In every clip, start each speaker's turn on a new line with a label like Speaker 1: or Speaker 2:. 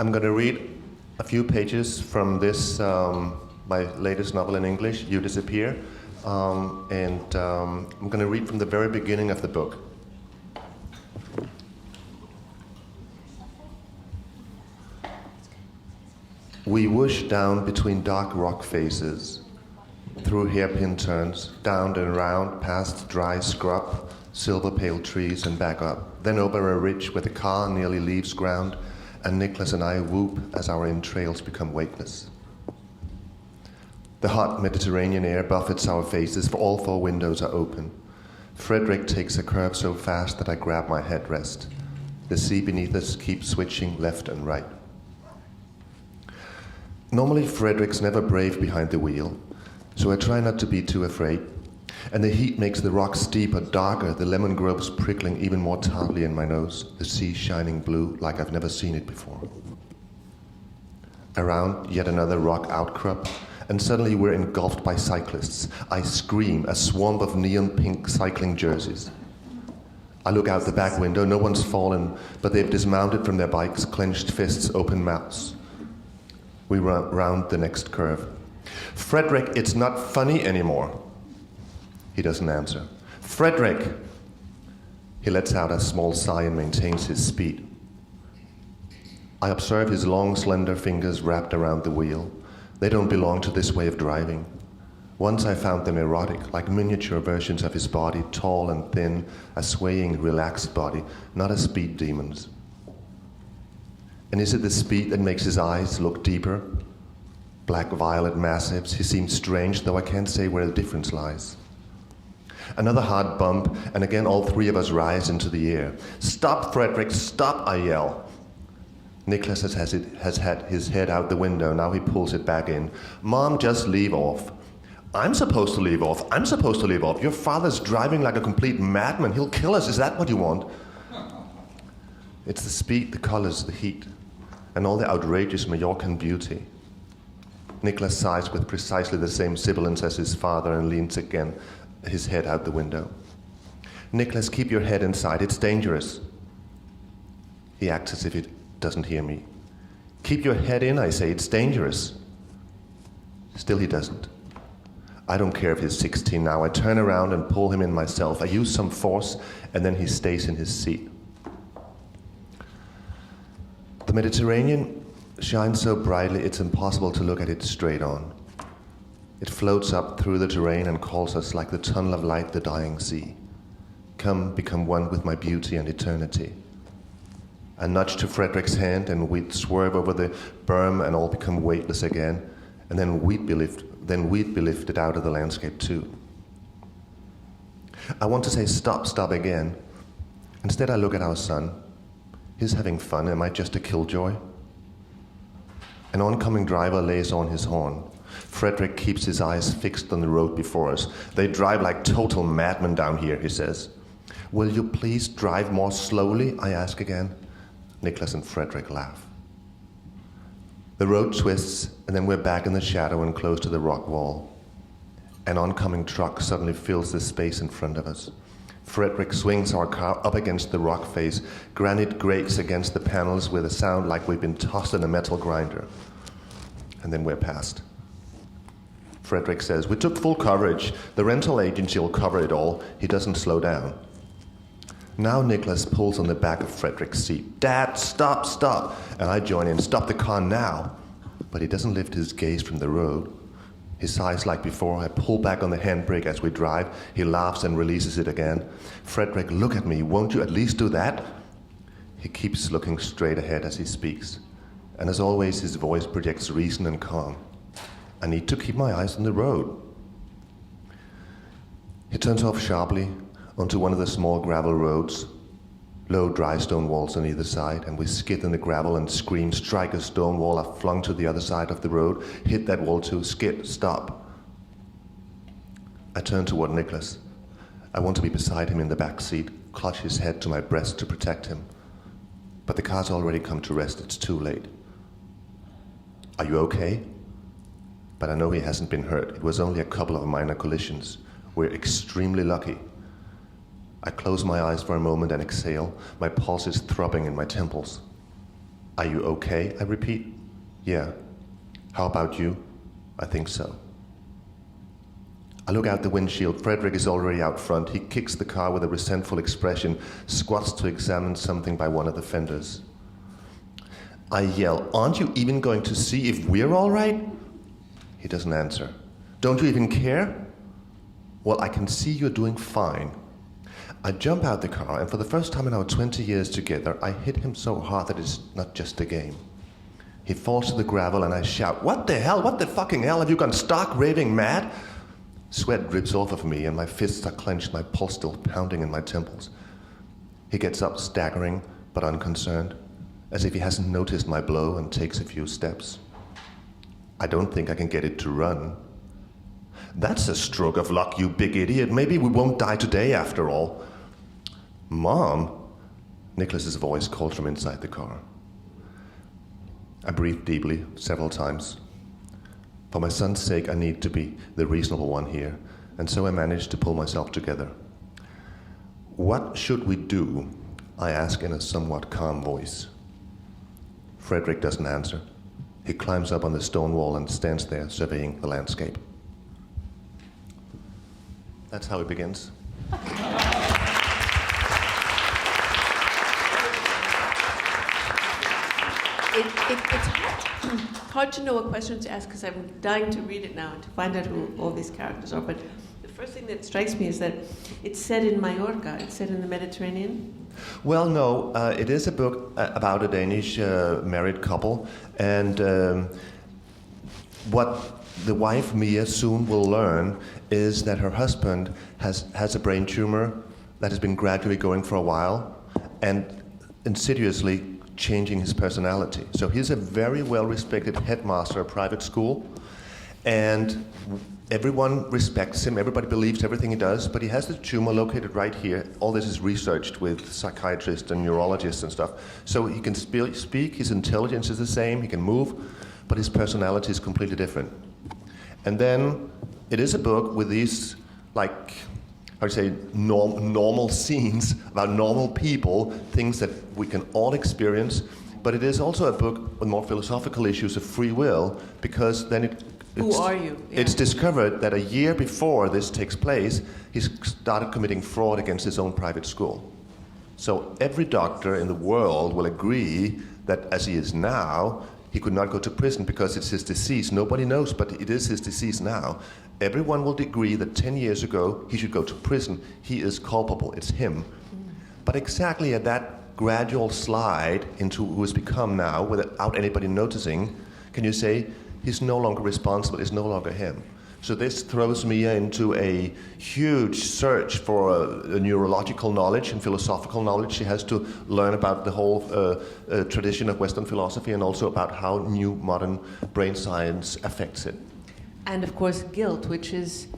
Speaker 1: I'm going to read a few pages from this, my latest novel in English, You Disappear, I'm going to read from the very beginning of the book. We whoosh down between dark rock faces, through hairpin turns, down and around, past dry scrub, silver pale trees, and back up, then over a ridge where the car nearly leaves ground, and Nicholas and I whoop as our entrails become weightless. The hot Mediterranean air buffets our faces, for all four windows are open. Frederick takes a curve so fast that I grab my headrest. The sea beneath us keeps switching left and right. Normally, Frederick's never brave behind the wheel, so I try not to be too afraid. And the heat makes the rocks steeper, darker, the lemon groves prickling even more tartly in my nose, the sea shining blue like I've never seen it before. Around, yet another rock outcrop, and suddenly we're engulfed by cyclists. I scream, a swarm of neon pink cycling jerseys. I look out the back window, no one's fallen, but they've dismounted from their bikes, clenched fists, open mouths. We run round the next curve. Frederick, it's not funny anymore. He doesn't answer. Frederick! He lets out a small sigh and maintains his speed. I observe his long, slender fingers wrapped around the wheel. They don't belong to this way of driving. Once I found them erotic, like miniature versions of his body, tall and thin, a swaying, relaxed body, not a speed demon's. And is it the speed that makes his eyes look deeper? Black violet massives, he seems strange, though I can't say where the difference lies. Another hard bump, and again all three of us rise into the air. Stop, Frederick, stop, I yell. Nicholas has had his head out the window, now he pulls it back in. Mom, just leave off. I'm supposed to leave off, I'm supposed to leave off. Your father's driving like a complete madman, he'll kill us, is that what you want? It's the speed, the colors, the heat, and all the outrageous Mallorcan beauty. Nicholas sighs with precisely the same sibilance as his father and leans again, his head out the window. Nicholas, keep your head inside, it's dangerous. He acts as if he doesn't hear me. Keep your head in, I say, it's dangerous. Still he doesn't. I don't care if he's 16 now. I turn around and pull him in myself. I use some force, and then he stays in his seat. The Mediterranean shines so brightly it's impossible to look at it straight on. It floats up through the terrain and calls us like the tunnel of light, the dying sea. Come, become one with my beauty and eternity. I nudge to Frederick's hand and we'd swerve over the berm and all become weightless again, and then we'd be lifted out of the landscape too. I want to say stop, stop again. Instead I look at our son. He's having fun, am I just a killjoy? An oncoming driver lays on his horn. Frederick keeps his eyes fixed on the road before us. They drive like total madmen down here, he says. Will you please drive more slowly, I ask again. Nicholas and Frederick laugh. The road twists, and then we're back in the shadow and close to the rock wall. An oncoming truck suddenly fills the space in front of us. Frederick swings our car up against the rock face. Granite grates against the panels with a sound like we've been tossed in a metal grinder. And then we're past. Frederick says, we took full coverage. The rental agency will cover it all. He doesn't slow down. Now Nicholas pulls on the back of Frederick's seat. Dad, stop, stop. And I join in, stop the car now. But he doesn't lift his gaze from the road. He sighs like before. I pull back on the handbrake as we drive. He laughs and releases it again. Frederick, look at me. Won't you at least do that? He keeps looking straight ahead as he speaks. And as always, his voice projects reason and calm. I need to keep my eyes on the road. He turns off sharply onto one of the small gravel roads. Low dry stone walls on either side, and we skid in the gravel and scream, strike a stone wall. I flung to the other side of the road, hit that wall too, skid, stop. I turn toward Nicholas. I want to be beside him in the back seat, clutch his head to my breast to protect him. But the car's already come to rest, it's too late. Are you okay? But I know he hasn't been hurt. It was only a couple of minor collisions. We're extremely lucky. I close my eyes for a moment and exhale. My pulse is throbbing in my temples. Are you okay? I repeat. Yeah. How about you? I think so. I look out the windshield. Frederick is already out front. He kicks the car with a resentful expression, squats to examine something by one of the fenders. I yell, aren't you even going to see if we're all right? He doesn't answer. Don't you even care? Well, I can see you're doing fine. I jump out the car, and for the first time in our 20 years together, I hit him so hard that it's not just a game. He falls to the gravel, and I shout, what the hell? What the fucking hell? Have you gone stark raving mad? Sweat drips off of me, and my fists are clenched, my pulse still pounding in my temples. He gets up, staggering, but unconcerned, as if he hasn't noticed my blow, and takes a few steps. I don't think I can get it to run. That's a stroke of luck, you big idiot. Maybe we won't die today after all. Mom? Nicholas's voice called from inside the car. I breathed deeply several times. For my son's sake, I need to be the reasonable one here, and so I managed to pull myself together. What should we do? I ask in a somewhat calm voice. Frederick doesn't answer. He climbs up on the stone wall and stands there surveying the landscape. That's how it begins.
Speaker 2: It's hard to know what question to ask because I'm dying to read it now and to find out who all these characters are. But the first thing that strikes me is that it's set in Mallorca. It's set in the Mediterranean.
Speaker 1: Well, no, it is a book about a Danish married couple, and what the wife Mia soon will learn is that her husband has a brain tumor that has been gradually going for a while and insidiously changing his personality. So he's a very well-respected headmaster of a private school, and everyone respects him, everybody believes everything he does, but he has the tumor located right here. All this is researched with psychiatrists and neurologists and stuff. So he can speak, his intelligence is the same, he can move, but his personality is completely different. And then it is a book with these, like, how do you say, normal scenes about normal people, things that we can all experience, but it is also a book with more philosophical issues of free will, because then
Speaker 2: who are you? Yeah.
Speaker 1: It's discovered that a year before this takes place, he started committing fraud against his own private school. So every doctor in the world will agree that as he is now, he could not go to prison because it's his disease. Nobody knows, but it is his disease now. Everyone will agree that 10 years ago, he should go to prison. He is culpable, it's him. But exactly at that gradual slide into who has become now, without anybody noticing, can you say, he's no longer responsible, it's no longer him. So this throws Mia into a huge search for neurological knowledge and philosophical knowledge. She has to learn about the whole tradition of Western philosophy and also about how new modern brain science affects it.
Speaker 2: And of course guilt, which is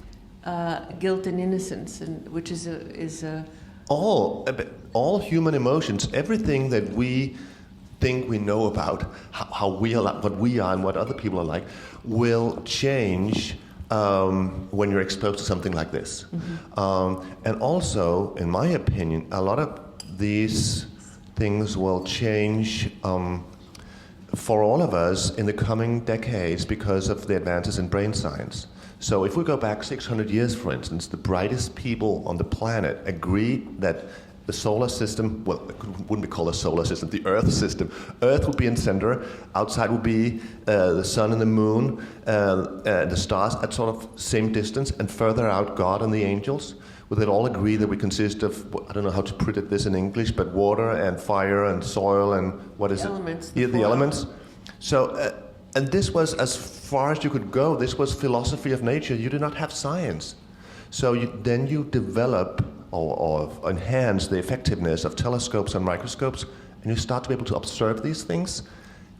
Speaker 2: guilt and innocence, and which is a
Speaker 1: all human emotions, everything that we think we know about how we are, what we are and what other people are like, will change when you're exposed to something like this. Mm-hmm. And also, in my opinion, a lot of these things will change for all of us in the coming decades because of the advances in brain science. So if we go back 600 years, for instance, the brightest people on the planet agreed that the solar system, well, it wouldn't be called a solar system, the Earth system. Earth would be in center, outside would be the sun and the moon, the stars at sort of same distance, and further out God and the angels. Would they all agree that we consist of, I don't know how to put it this in English, but water and fire and soil and what is
Speaker 2: elements,
Speaker 1: it? Yeah, the elements. So, and this was as far as you could go. This was philosophy of nature. You did not have science. So then you develop or enhance the effectiveness of telescopes and microscopes, and you start to be able to observe these things,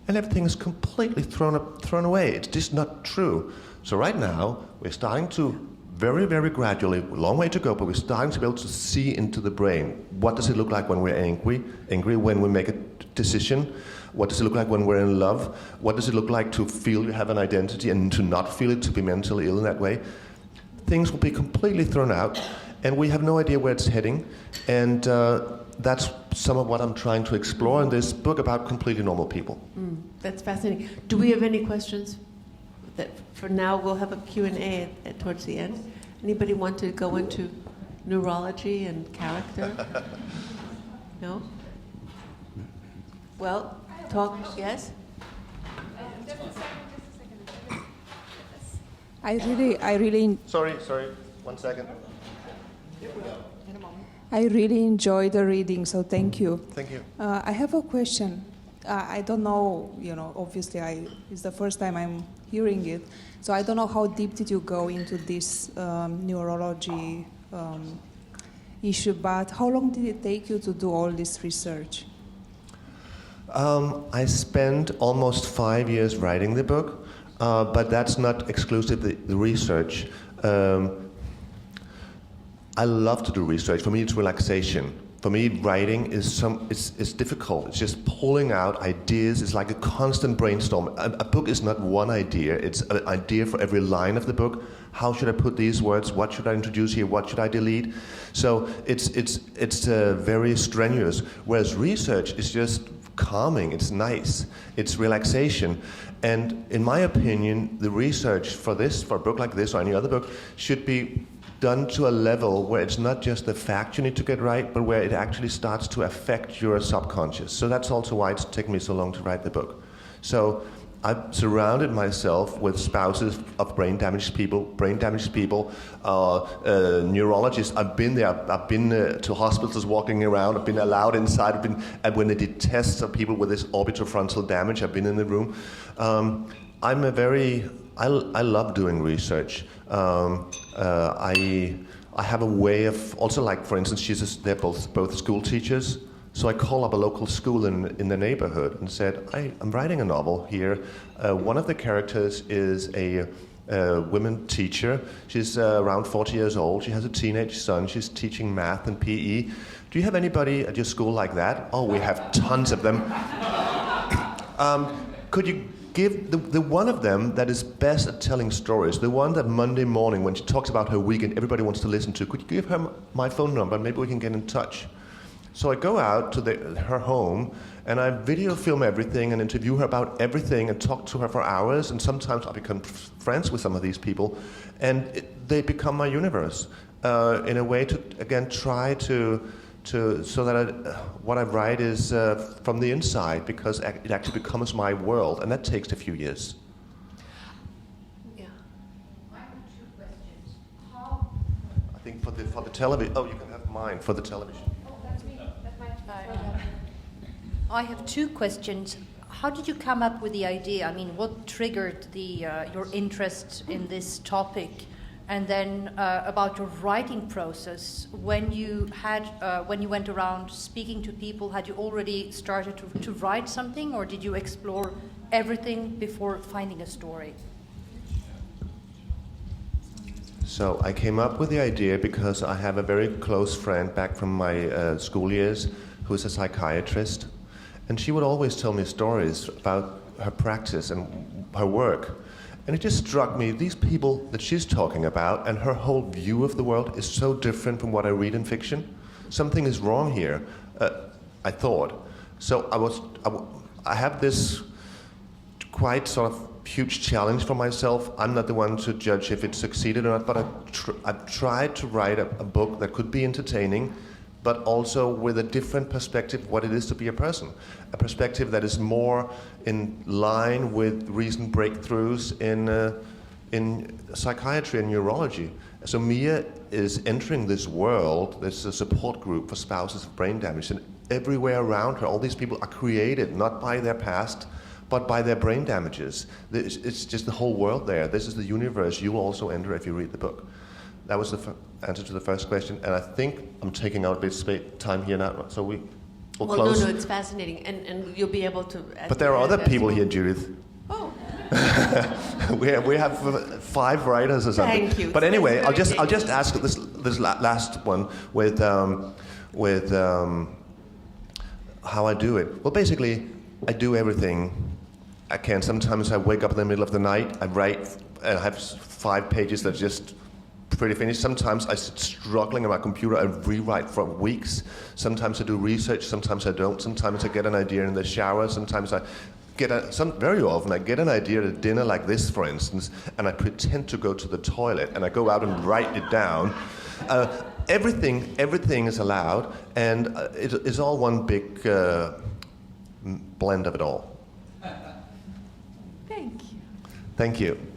Speaker 1: and everything is completely thrown away. It's just not true. So right now, we're starting to very, very gradually, a long way to go, but we're starting to be able to see into the brain. What does it look like when we're angry when we make a decision? What does it look like when we're in love? What does it look like to feel you have an identity and to not feel it, to be mentally ill in that way? Things will be completely thrown out, and we have no idea where it's heading, and that's some of what I'm trying to explore in this book about completely normal people.
Speaker 2: That's fascinating. Do we have any questions? That for now, we'll have a Q&A towards the end. Anybody want to go into neurology and character? No? Well, talk, yes?
Speaker 3: Just a second. I really
Speaker 1: Sorry, 1 second.
Speaker 3: I really enjoyed the reading, so thank you.
Speaker 1: Thank you.
Speaker 3: I have a question. I don't know, obviously it's the first time I'm hearing it, so I don't know how deep did you go into this neurology issue, but how long did it take you to do all this research?
Speaker 1: I spent almost 5 years writing the book, but that's not exclusively the research. I love to do research. For me, it's relaxation. For me, writing is it's difficult. It's just pulling out ideas. It's like a constant brainstorm. A book is not one idea. It's an idea for every line of the book. How should I put these words? What should I introduce here? What should I delete? So it's very strenuous. Whereas research is just calming. It's nice. It's relaxation. And in my opinion, the research for a book like this or any other book should be done to a level where it's not just the fact you need to get right, but where it actually starts to affect your subconscious. So that's also why it's taken me so long to write the book. So I've surrounded myself with spouses of brain damaged people, neurologists. I've been there. I've been to hospitals walking around. I've been allowed inside. And when they did tests of people with this orbitofrontal damage, I've been in the room. I love doing research. I have a way of also, like, for instance, they're both school teachers. So I call up a local school in the neighborhood and said, I'm writing a novel here. One of the characters is a women teacher. She's around 40 years old. She has a teenage son. She's teaching math and PE. Do you have anybody at your school like that? Oh, we have tons of them. Could you give the one of them that is best at telling stories, the one that Monday morning when she talks about her weekend, everybody wants to listen to, could you give her my phone number and maybe we can get in touch? So I go out to her home and I video film everything and interview her about everything and talk to her for hours, and sometimes I become friends with some of these people, and they become my universe in a way to, again, try to so that what I write is from the inside, because it actually becomes my world, and that takes a few years.
Speaker 2: Yeah.
Speaker 4: I have 2 questions. How?
Speaker 1: I think for the television. Oh, you can have mine for the television.
Speaker 4: Oh, that's me. That's my. I have 2 questions. How did you come up with the idea? I mean, what triggered your interest in this topic? And then about your writing process, when you went around speaking to people, had you already started to write something, or did you explore everything before finding a story?
Speaker 1: So I came up with the idea because I have a very close friend back from my school years who's a psychiatrist, and she would always tell me stories about her practice and her work. And it just struck me, these people that she's talking about and her whole view of the world is so different from what I read in fiction. Something is wrong here, I thought. So I have this quite sort of huge challenge for myself. I'm not the one to judge if it succeeded or not, but I've tried to write a book that could be entertaining, but also with a different perspective what it is to be a person. A perspective that is more in line with recent breakthroughs in psychiatry and neurology. So Mia is entering this world. There's a support group for spouses of brain damage, and everywhere around her, all these people are created not by their past, but by their brain damages. It's just the whole world there. This is the universe you will also enter if you read the book. That was the answer to the first question, and I think I'm taking out a bit of time here now, so we'll close.
Speaker 2: No, it's fascinating, and you'll be able to...
Speaker 1: But there are other people here, Judith.
Speaker 2: Oh.
Speaker 1: we have 5 writers or something.
Speaker 2: Thank you.
Speaker 1: But anyway, I'll just ask this last one with how I do it. Well, basically, I do everything I can. Sometimes I wake up in the middle of the night, I write, and I have 5 pages that just pretty finished. Sometimes I sit struggling on my computer and rewrite for weeks. Sometimes I do research, sometimes I don't. Sometimes I get an idea in the shower, sometimes I very often I get an idea at a dinner like this, for instance, and I pretend to go to the toilet, and I go out and write it down. Everything is allowed, and it's all one big blend of it all.
Speaker 2: Thank you.
Speaker 1: Thank you.